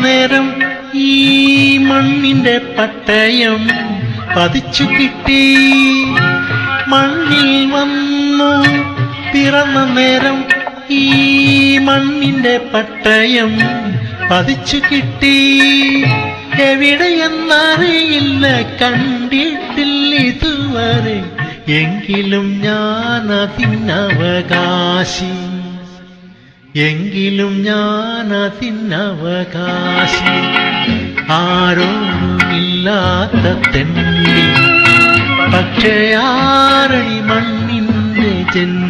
നേരം ഈ മണ്ണിന്റെ പട്ടയം പതിച്ചു കിട്ടി. മണ്ണിൽ വന്നു പിറന്ന നേരം ഈ മണ്ണിന്റെ പട്ടയം പതിച്ചു കിട്ടി. എവിടെയെന്നറിയില്ല, കണ്ടിട്ടില്ല ഇതുവരെ, എങ്കിലും ഞാനതിനവകാശി, എങ്കിലും ഞാനതിനവകാശി. ആരോരുമില്ലാത്ത തെണ്ടി, പക്ഷേ ആരണി മണ്ണിന്റെ ജന്മ